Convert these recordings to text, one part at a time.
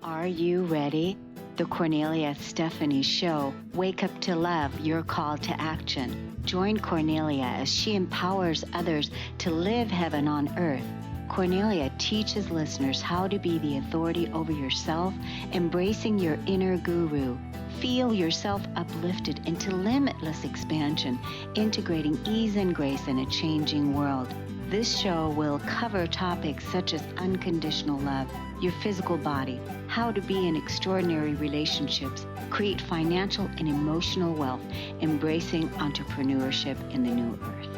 Are you ready? The Kornelia Stephanie Show. Wake up to love, your call to action. Join Kornelia as she empowers others to live heaven on earth. Kornelia teaches listeners how to be the authority over yourself, embracing your inner guru. Feel yourself uplifted into limitless expansion, integrating ease and grace in a changing world. This show will cover topics such as unconditional love, your physical body, how to be in extraordinary relationships, create financial and emotional wealth, embracing entrepreneurship in the new earth.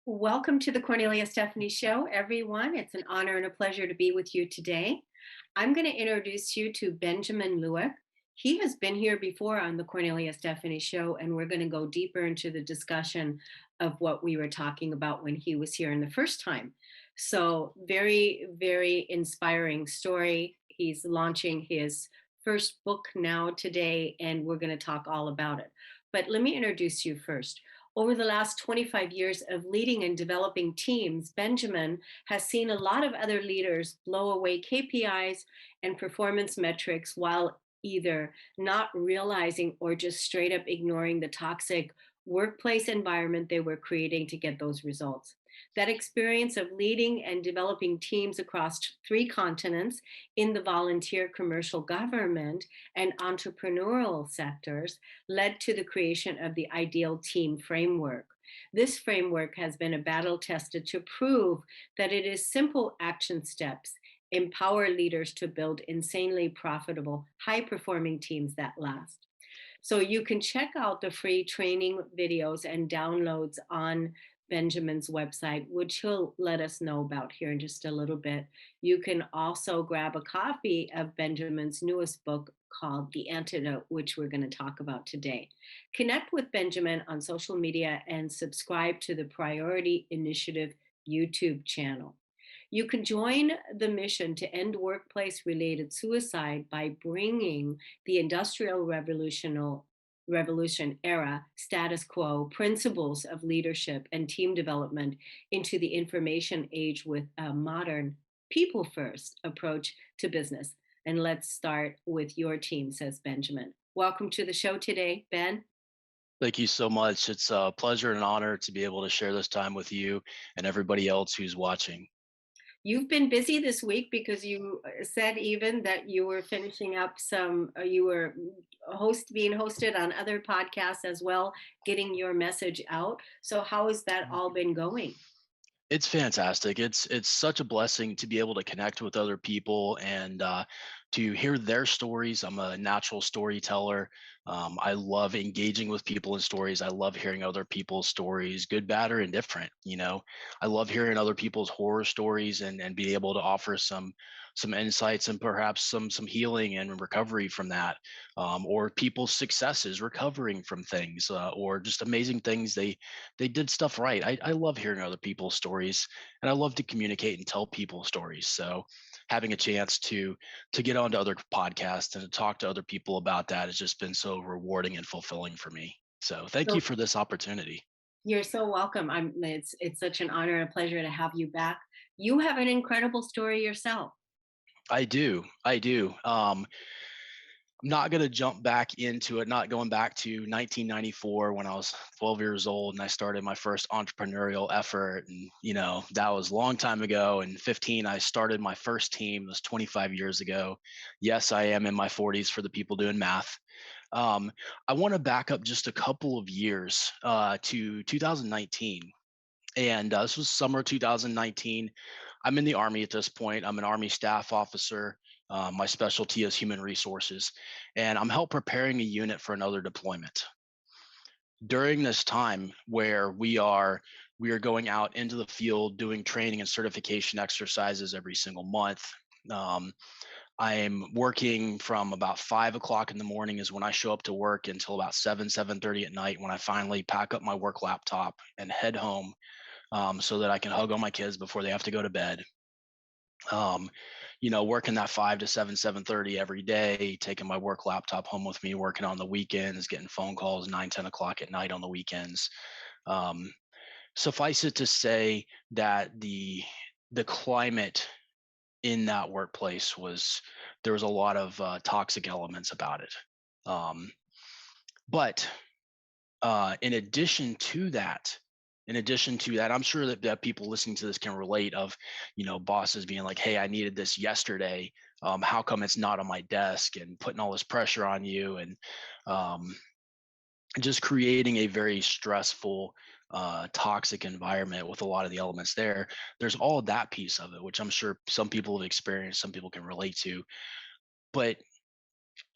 Welcome to the Kornelia Stephanie Show, everyone. It's an honor and a pleasure to be with you today. I'm going to introduce you to Benjamin Lueck. He has been here before on the Kornelia Stephanie Show, and we're going to go deeper into the discussion of what we were talking about when he was here in the first time. So very, very inspiring story. He's launching his first book now today, and we're going to talk all about it. But let me introduce you first. Over the last 25 years of leading and developing teams, Benjamin has seen a lot of other leaders blow away KPIs and performance metrics while either not realizing or just straight up ignoring the toxic workplace environment they were creating to get those results. That experience of leading and developing teams across 3 continents in the volunteer, commercial, government, and entrepreneurial sectors led to the creation of the Ideal Team Framework. This framework has been a battle tested to prove that it is simple action steps empower leaders to build insanely profitable, high-performing teams that last. So you can check out the free training videos and downloads on Benjamin's website, which he'll let us know about here in just a little bit. You can also grab a copy of Benjamin's newest book called The Antidote, which we're going to talk about today. Connect with Benjamin on social media and subscribe to the Priority Initiative YouTube channel. You can join the mission to end workplace-related suicide by bringing the Industrial Revolution era status quo principles of leadership and team development into the information age with a modern people-first approach to business. And let's start with your team, says Benjamin. Welcome to the show today, Ben. Thank you so much. It's a pleasure and an honor to be able to share this time with you and everybody else who's watching. You've been busy this week because you said even that you were finishing up you were being hosted on other podcasts as well, getting your message out. So how has that all been going? It's fantastic. It's such a blessing to be able to connect with other people and to hear their stories. I'm a natural storyteller. I love engaging with people in stories. I love hearing other people's stories, good, bad, or indifferent. I love hearing other people's horror stories and be able to offer some insights and perhaps some healing and recovery from that, or people's successes recovering from things, or just amazing things they did stuff right. I love hearing other people's stories, and I love to communicate and tell people stories. So having a chance to get onto other podcasts and to talk to other people about that has just been so rewarding and fulfilling for me. So thank So you for this opportunity. you're so welcome. It's such an honor and a pleasure to have you back. You have an incredible story yourself. I do. I do. I'm not going to jump back into it, not going back to 1994 when I was 12 years old and I started my first entrepreneurial effort. And, that was a long time ago. And 15, I started my first team. It was 25 years ago. Yes, I am in my 40s for the people doing math. Um, I want to back up just a couple of years to 2019. And this was summer 2019. I'm in the Army at this point. I'm an Army staff officer. My specialty is human resources, and I'm help preparing a unit for another deployment. During this time where we are going out into the field doing training and certification exercises every single month. Um, I am working from about 5 o'clock in the morning is when I show up to work until about 7:30 at night when I finally pack up my work laptop and head home, so that I can hug all my kids before they have to go to bed. Um, working that 5 to 7, 7:30 every day, taking my work laptop home with me, working on the weekends, getting phone calls 9, 10 o'clock at night on the weekends. Um, Suffice it to say that the climate in that workplace was there was a lot of toxic elements about it. Um, but in addition to that, I'm sure that people listening to this can relate of, bosses being like, hey, I needed this yesterday. How come it's not on my desk, and putting all this pressure on you, and um, just creating a very stressful, toxic environment with a lot of the elements there. There's all that piece of it, which I'm sure some people have experienced, some people can relate to. But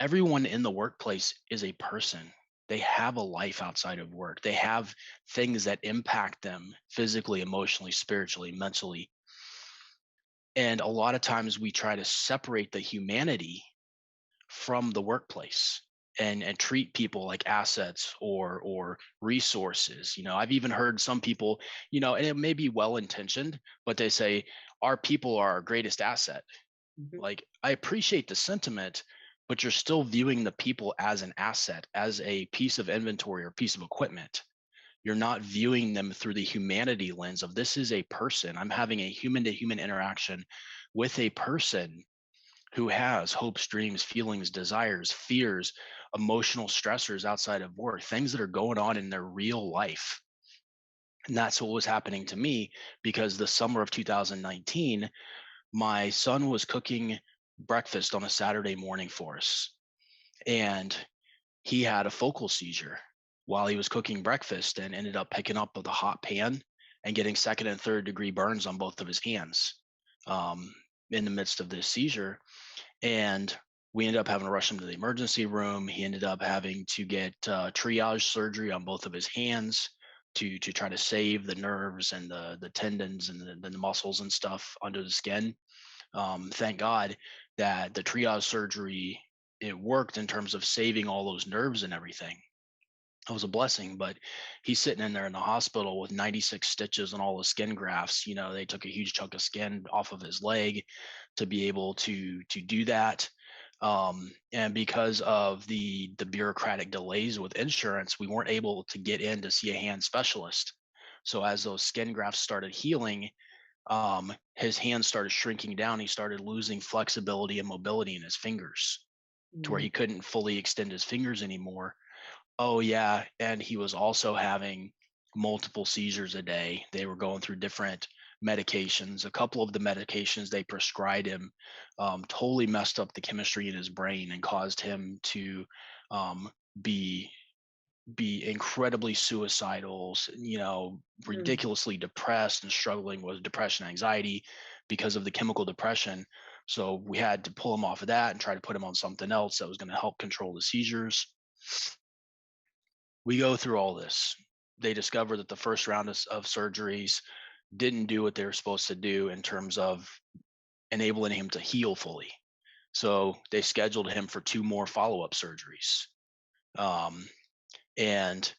everyone in the workplace is a person. They have a life outside of work. They have things that impact them physically, emotionally, spiritually, mentally. And a lot of times we try to separate the humanity from the workplace, and treat people like assets or resources. I've even heard some people, and it may be well intentioned, but they say our people are our greatest asset. Mhm. Like, I appreciate the sentiment, but you're still viewing the people as an asset, as a piece of inventory or piece of equipment. You're not viewing them through the humanity lens of, this is a person. I'm having a human to human interaction with a person who has hopes, dreams, feelings, desires, fears, emotional stressors outside of work, things that are going on in their real life. And that's what was happening to me, because the summer of 2019, my son was cooking breakfast on a Saturday morning for us. And he had a focal seizure while he was cooking breakfast, and ended up picking up with a hot pan and getting second and third degree burns on both of his hands, um, in the midst of this seizure. And we ended up having to rush him to the emergency room. He ended up having to get triage surgery on both of his hands to try to save the nerves and the tendons and the muscles and stuff under the skin. Thank God that the triage surgery, it worked in terms of saving all those nerves and everything. It was a blessing. But he's sitting in there in the hospital with 96 stitches and all the skin grafts. They took a huge chunk of skin off of his leg to be able to do that. And because of the bureaucratic delays with insurance, we weren't able to get in to see a hand specialist. So as those skin grafts started healing, his hands started shrinking down. He started losing flexibility and mobility in his fingers, to where Mm. he couldn't fully extend his fingers anymore. Oh yeah, and he was also having multiple seizures a day. They were going through different medications. A couple of the medications they prescribed him totally messed up the chemistry in his brain and caused him to um, be incredibly suicidal, Mm. ridiculously depressed and struggling with depression, anxiety because of the chemical depression. So we had to pull him off of that and try to put him on something else that was going to help control the seizures. We go through all this. They discover that the first round of surgeries didn't do what they were supposed to do in terms of enabling him to heal fully. So they scheduled him for two more follow-up surgeries. Um, and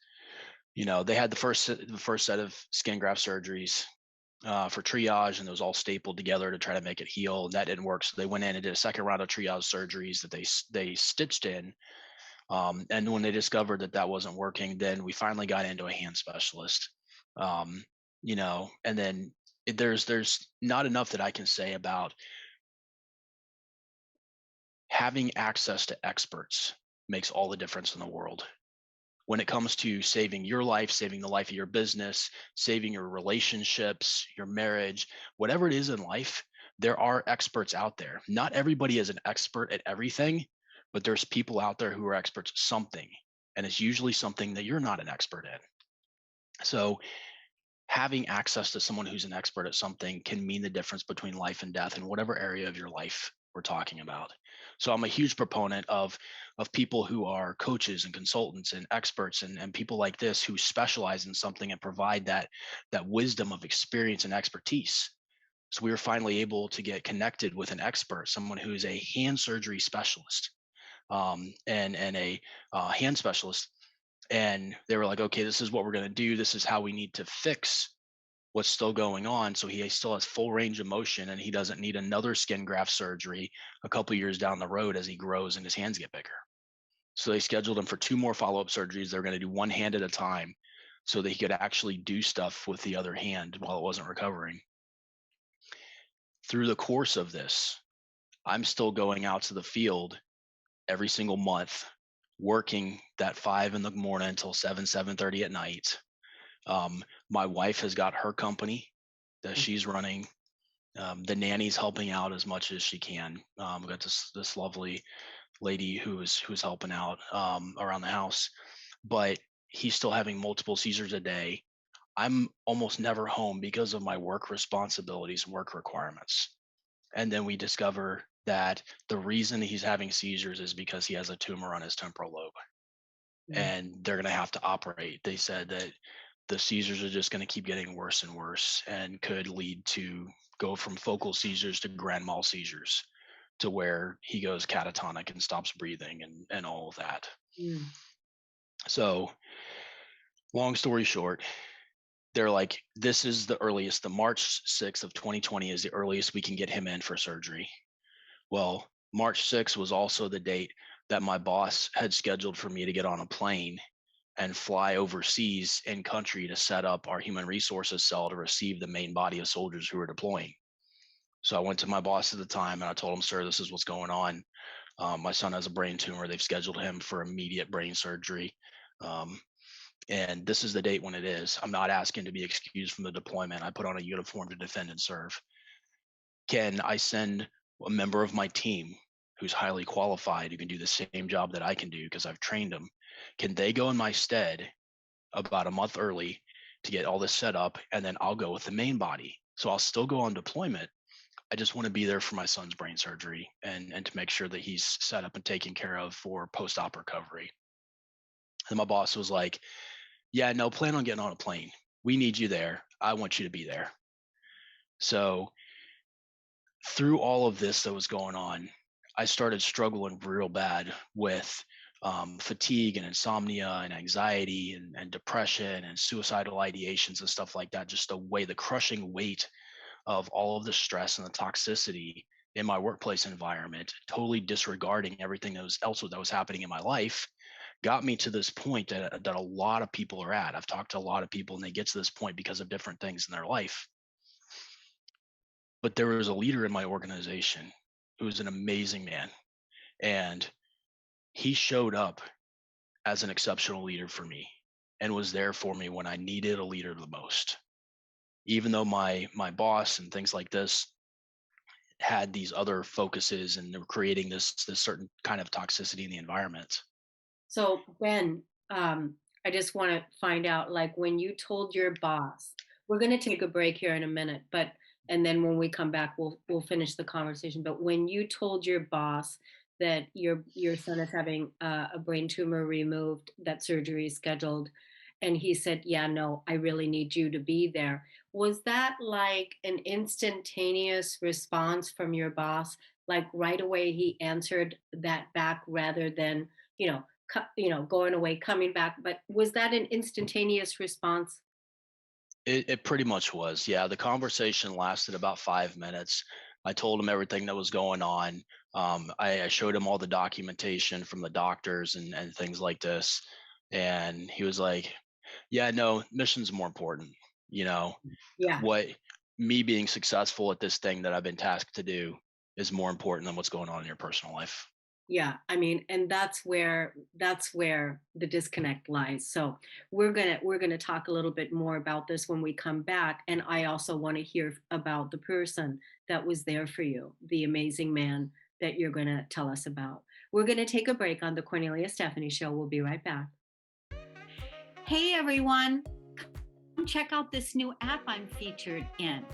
they had the first set of skin graft surgeries for triage, and it was all stapled together to try to make it heal. And that didn't work, so they went in and did a second round of triage surgeries that they stitched in. And when they discovered that that wasn't working, then we finally got into a hand specialist. Um, and then there's not enough that I can say about having access to experts makes all the difference in the world when it comes to saving your life, saving the life of your business, saving your relationships, your marriage, whatever it is in life. There are experts out there. Not everybody is an expert at everything, but there's people out there who are experts at something. And it's usually something that you're not an expert in. So having access to someone who's an expert at something can mean the difference between life and death in whatever area of your life we're talking about. So I'm a huge proponent of people who are coaches and consultants and experts, and people like this who specialize in something and provide that wisdom of experience and expertise. So we were finally able to get connected with an expert, someone who is a hand surgery specialist, and a hand specialist. And they were like, okay, this is what we're going to do. This is how we need to fix what's still going on. So he still has full range of motion, and he doesn't need another skin graft surgery a couple years down the road as he grows and his hands get bigger. So they scheduled him for 2 more follow-up surgeries. They're going to do one hand at a time so that he could actually do stuff with the other hand while it wasn't recovering. Through the course of this, I'm still going out to the field every single month, working that 5 in the morning until 7:30 at night. My wife has got her company that she's running. The nanny's helping out as much as she can. We've got this lovely lady who's helping out around the house, but he's still having multiple seizures a day. I'm almost never home because of my work responsibilities and work requirements. And then we discover that the reason he's having seizures is because he has a tumor on his temporal lobe, and they're going to have to operate. They said that the seizures are just going to keep getting worse and worse and could lead to go from focal seizures to grand mal seizures, to where he goes catatonic and stops breathing and all of that. So long story short, they're like, this is the earliest, the March 6th of 2020 is the earliest we can get him in for surgery. Well, March 6th was also the date that my boss had scheduled for me to get on a plane and fly overseas in country to set up our human resources cell to receive the main body of soldiers who were deploying. So I went to my boss at the time and I told him, sir, this is what's going on. My son has a brain tumor. They've scheduled him for immediate brain surgery. And this is the date when it is. I'm not asking to be excused from the deployment. I put on a uniform to defend and serve. Can I send a member of my team who's highly qualified, who can do the same job that I can do because I've trained them? Can they go in my stead about a month early to get all this set up, and then I'll go with the main body? So I'll still go on deployment. I just want to be there for my son's brain surgery and to make sure that he's set up and taken care of for post-op recovery. And my boss was like, yeah, no, plan on getting on a plane. We need you there. I want you to be there. So through all of this that was going on, I started struggling real bad with fatigue and insomnia and anxiety and depression and suicidal ideations and stuff like that. Just the crushing weight of all of the stress and the toxicity in my workplace environment, totally disregarding everything that was happening in my life, got me to this point that a lot of people are at. I've talked to a lot of people and they get to this point because of different things in their life. But there was a leader in my organization who was an amazing man, and he showed up as an exceptional leader for me and was there for me when I needed a leader the most. Even though my boss and things like this had these other focuses and they were creating this certain kind of toxicity in the environment. So Ben, I just want to find out, like, when you told your boss, we're going to take a break here in a minute, and then when we come back, we'll finish the conversation. But when you told your boss that your son is having a brain tumor removed, that surgery is scheduled, and he said, "Yeah, no, I really need you to be there," was that like an instantaneous response from your boss? Like right away, he answered that back rather than going away, coming back. But was that an instantaneous response? It pretty much was. Yeah. The conversation lasted about 5 minutes. I told him everything that was going on. I showed him all the documentation from the doctors and things like this. And he was like, yeah, no, mission's more important. You know, Yeah. what me being successful at this thing that I've been tasked to do is more important than what's going on in your personal life. Yeah, I mean, and that's where the disconnect lies. So we're gonna talk a little bit more about this when we come back. And I also want to hear about the person that was there for you, the amazing man that you're gonna tell us about. We're gonna take a break on the Cornelia Stephanie Show. We'll be right back. Hey everyone, come check out this new app I'm featured in.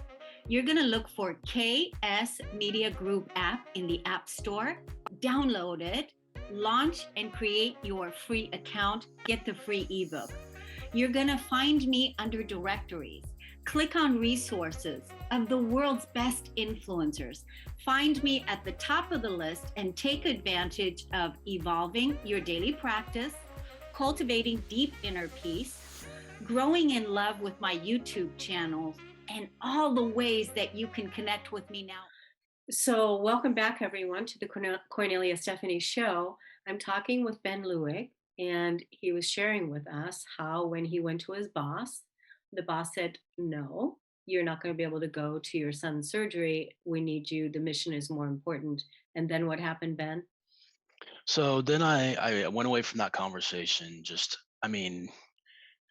You're going to look for KS Media Group app in the App Store. Download it, launch and create your free account, get the free ebook. You're going to find me under directories. Click on resources of the world's best influencers. Find me at the top of the list and take advantage of evolving your daily practice, cultivating deep inner peace, growing in love with my YouTube channel, and all the ways that you can connect with me now. So, welcome back, everyone, to the Cornelia Stephanie show. I'm talking with Ben Lueck, and he was sharing with us how when he went to his boss, the boss said, "No, you're not going to be able to go to your son's surgery. We need you. The mission is more important." And then what happened, Ben? So then I went away from that conversation, just, I mean,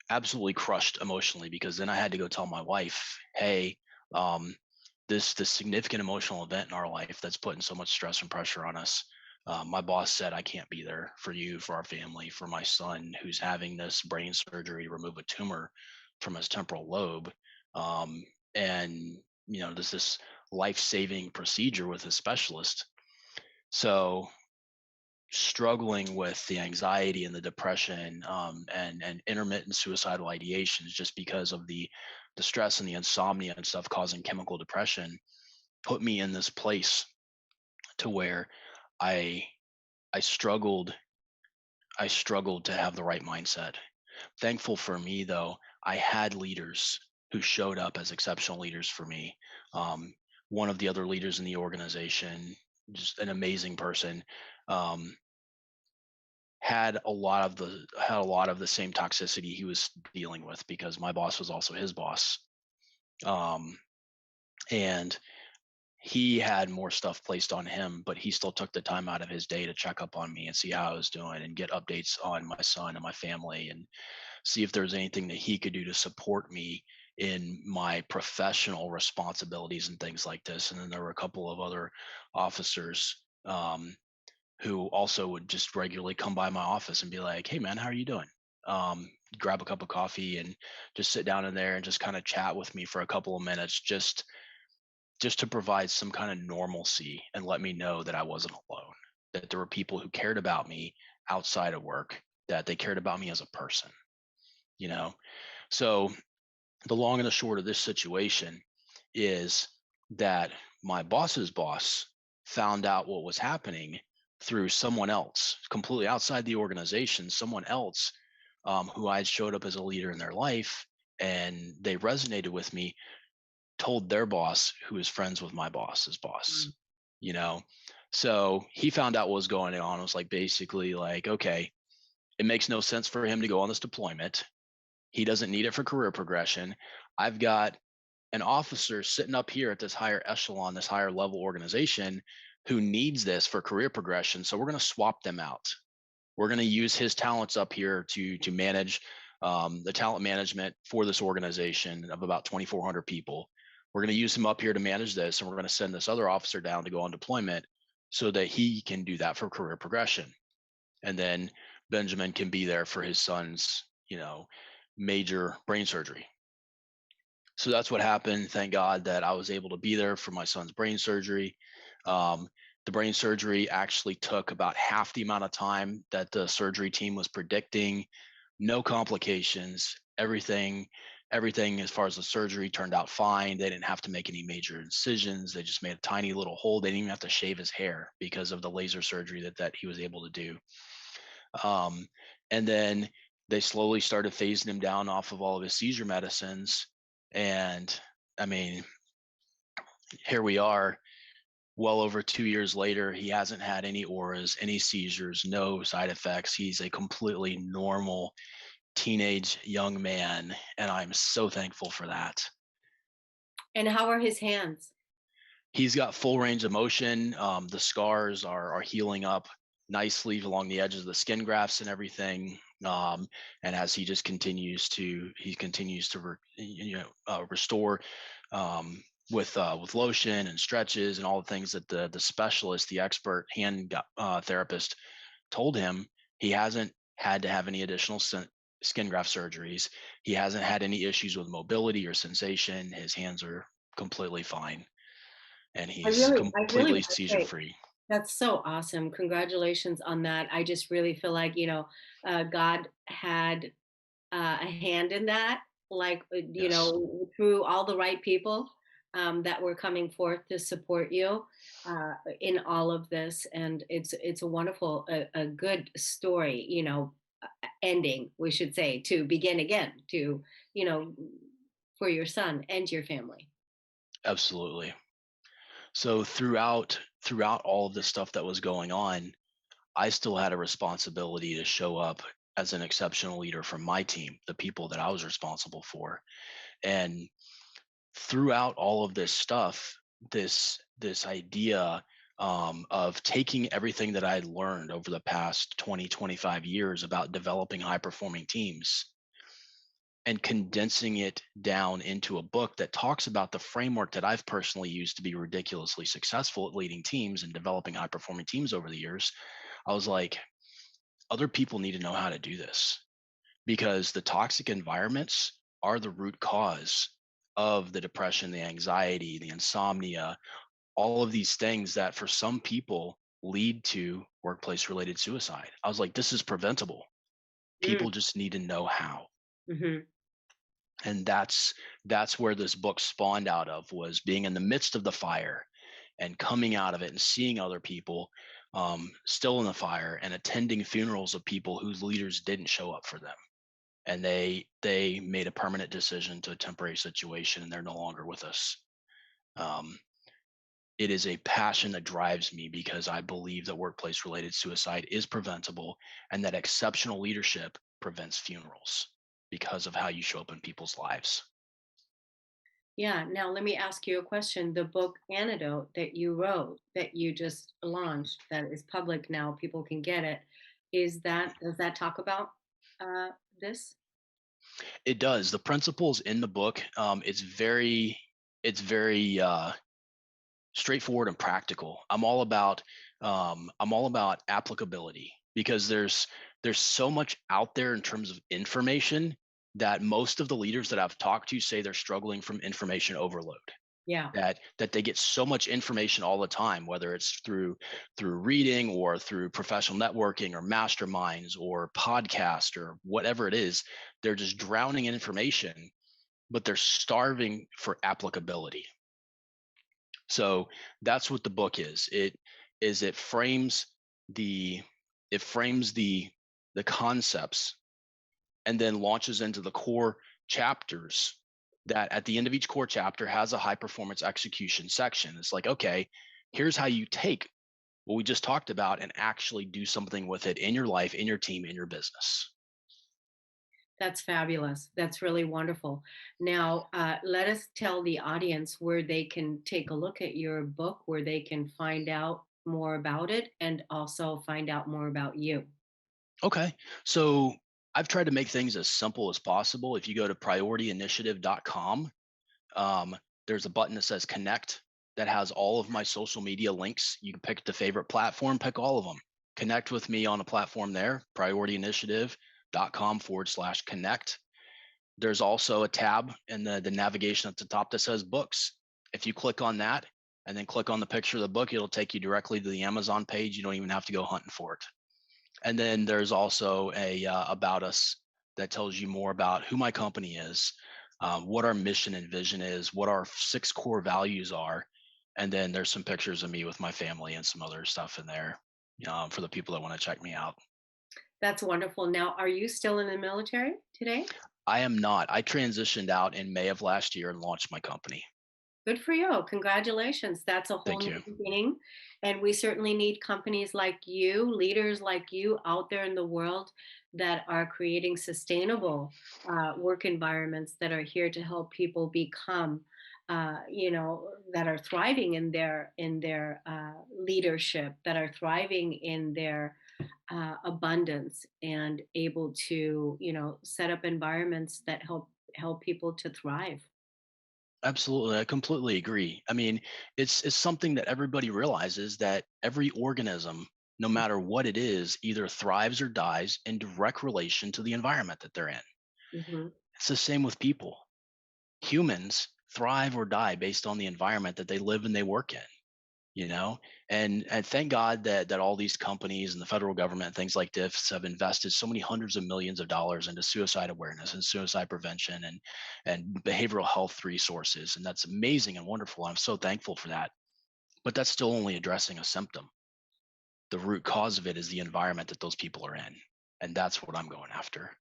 absolutely crushed emotionally because then I had to go tell my wife, hey, um, this significant emotional event in our life that's putting so much stress and pressure on us. My boss said I can't be there for you, for our family, for my son who's having this brain surgery to remove a tumor from his temporal lobe, um, and there's this life-saving procedure with a specialist. So struggling with the anxiety and the depression, and intermittent suicidal ideations just because of the stress and the insomnia and stuff causing chemical depression put me in this place to where I I struggled I struggled to have the right mindset. Thankful for me though, I had leaders who showed up as exceptional leaders for me. Um, One of the other leaders in the organization, just an amazing person, um, had a lot of the same toxicity he was dealing with because my boss was also his boss. Um, and he had more stuff placed on him, but he still took the time out of his day to check up on me and see how I was doing and get updates on my son and my family and see if there's anything that he could do to support me in my professional responsibilities and things like this. And then there were a couple of other officers, who also would just regularly come by my office and be like, "Hey, man, how are you doing?" Grab a cup of coffee and just sit down in there and just kind of chat with me for a couple of minutes, just to provide some kind of normalcy and let me know that I wasn't alone, that there were people who cared about me outside of work, that they cared about me as a person, you know? So the long and the short of this situation is that my boss's boss found out what was happening through someone else completely outside the organization, someone else, who I had showed up as a leader in their life, and they resonated with me, told their boss who is friends with my boss's boss, Mm. you know. So he found out what was going on. It was like basically like, okay, it makes no sense for him to go on this deployment. He doesn't need it for career progression. I've got an officer sitting up here at this higher echelon, this higher level organization who needs this for career progression. So we're going to swap them out. We're going to use his talents up here to manage, the talent management for this organization of about 2,400 people. We're going to use him up here to manage this, and we're going to send this other officer down to go on deployment so that he can do that for career progression. And then Benjamin can be there for his son's, major brain surgery. So that's what happened. Thank God that I was able to be there for my son's brain surgery. Um, the brain surgery actually took about half the amount of time that the surgery team was predicting. No complications. Everything as far as the surgery turned out fine. They didn't have to make any major incisions. They just made a tiny little hole. They didn't even have to shave his hair because of the laser surgery that he was able to do. Um, and then they slowly started phasing him down off of all of his seizure medicines. And I mean, here we are, well over 2 years later. He hasn't had any auras, any seizures, no side effects. He's a completely normal teenage young man. And I'm so thankful for that. And how are his hands? He's got full range of motion. The scars are healing up nicely along the edges of the skin grafts and everything. And as he continues to restore, with lotion and stretches and all the things that the specialist, the expert therapist, told him. He hasn't had to have any additional skin graft surgeries. He hasn't had any issues with mobility or sensation. His hands are completely fine and he's I really completely want to seizure say free. that's so awesome. Congratulations on that. I just really feel like, God had a hand in that, like, Yes. through all the right people that were coming forth to support you in all of this. And it's a wonderful, a good story, ending, we should say, to begin again, to, you know, for your son and your family. Absolutely. So throughout all of this stuff that was going on, I still had a responsibility to show up as an exceptional leader for my team, the people that I was responsible for. And throughout all of this stuff, this idea of taking everything that I had learned over the past 20-25 years about developing high performing teams and condensing it down into a book that talks about the framework that I've personally used to be ridiculously successful at leading teams and developing high performing teams over the years. I was like, other people need to know how to do this, because the toxic environments are the root cause of the depression, the anxiety, the insomnia, all of these things that for some people lead to workplace related suicide. I was like, this is preventable. People just need to know how. Mm-hmm. And that's where this book spawned out of, was being in the midst of the fire and coming out of it and seeing other people still in the fire and attending funerals of people whose leaders didn't show up for them, and they made a permanent decision to a temporary situation and they're no longer with us. um, it is a passion that drives me because I believe that workplace related suicide is preventable and that exceptional leadership prevents funerals because of how you show up in people's lives. Yeah. Now, let me ask you a question. The book Antidote that you wrote, that you just launched, that is public now, people can get it. Does that talk about uh, this? It does. The principles in the book, it's very straightforward and practical. I'm all about applicability, because there's so much out there in terms of information that most of the leaders that I've talked to say they're struggling from information overload. Yeah. That they get so much information all the time, whether it's through reading or through professional networking or masterminds or podcast or whatever it is. They're just drowning in information, but they're starving for applicability. So that's what the book is. It frames the it frames the concepts and then launches into the core chapters, that at the end of each core chapter has a high performance execution section. It's like, okay, here's how you take what we just talked about and actually do something with it in your life, in your team, in your business. That's fabulous. That's really wonderful. Now, let us tell the audience where they can take a look at your book, where they can find out more about it, and also find out more about you. Okay. So I've tried to make things as simple as possible. If you go to priorityinitiative.com, um, there's a button that says connect that has all of my social media links. You can pick the favorite platform, pick all of them. Connect with me on a platform there, priorityinitiative.com/connect. There's also a tab in the navigation at the top that says books. If you click on that and then click on the picture of the book, it'll take you directly to the Amazon page. You don't even have to go hunting for it. And then there's also a about us that tells you more about who my company is, what our mission and vision is, what our 6 core values are, and then there's some pictures of me with my family and some other stuff in there, for the people that want to check me out. That's wonderful. Now, are you still in the military today? I am not. I transitioned out in May of last year and launched my company. Good for you. Congratulations. That's a whole Thank new you. beginning. And we certainly need companies like you, leaders like you out there in the world that are creating sustainable work environments that are here to help people become, that are thriving in their leadership, that are thriving in their abundance and able to, set up environments that help people to thrive. Absolutely. I completely agree. I mean, it's something that everybody realizes, that every organism, no matter what it is, either thrives or dies in direct relation to the environment that they're in. Mhm. It's the same with people. Humans thrive or die based on the environment that they live and they work in, you know? And thank God that all these companies and the federal government, things like this, have invested so many hundreds of millions of dollars into suicide awareness and suicide prevention and behavioral health resources. And that's amazing and wonderful. I'm so thankful for that. But that's still only addressing a symptom. The root cause of it is the environment that those people are in. And that's what I'm going after.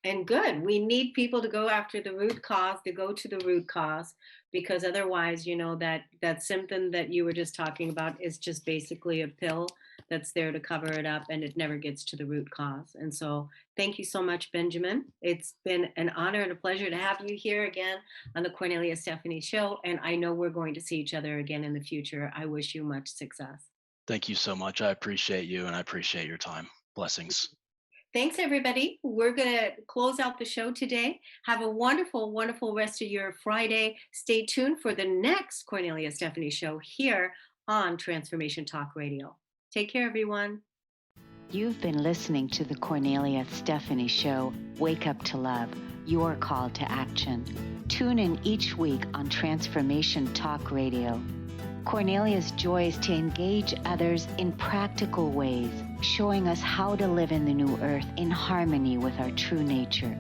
And good. We need people to go after the root cause, to go to the root cause, because otherwise, that symptom that you were just talking about is just basically a pill that's there to cover it up, and it never gets to the root cause. And so thank you so much, Benjamin. It's been an honor and a pleasure to have you here again on the Kornelia Stephanie Show. And I know we're going to see each other again in the future. I wish you much success. Thank you so much. I appreciate you and I appreciate your time. Blessings. Thanks, everybody. We're going to close out the show today. Have a wonderful, wonderful rest of your Friday. Stay tuned for the next Kornelia Stephanie Show here on Transformation Talk Radio. Take care, everyone. You've been listening to the Kornelia Stephanie Show, Wake Up to Love, your call to action. Tune in each week on Transformation Talk Radio. Kornelia's joy is to engage others in practical ways, showing us how to live in the new earth in harmony with our true nature.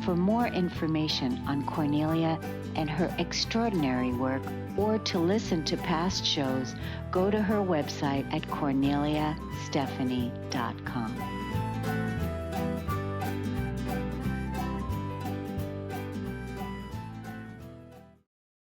For more information on Kornelia and her extraordinary work, or to listen to past shows, go to her website at korneliastephanie.com.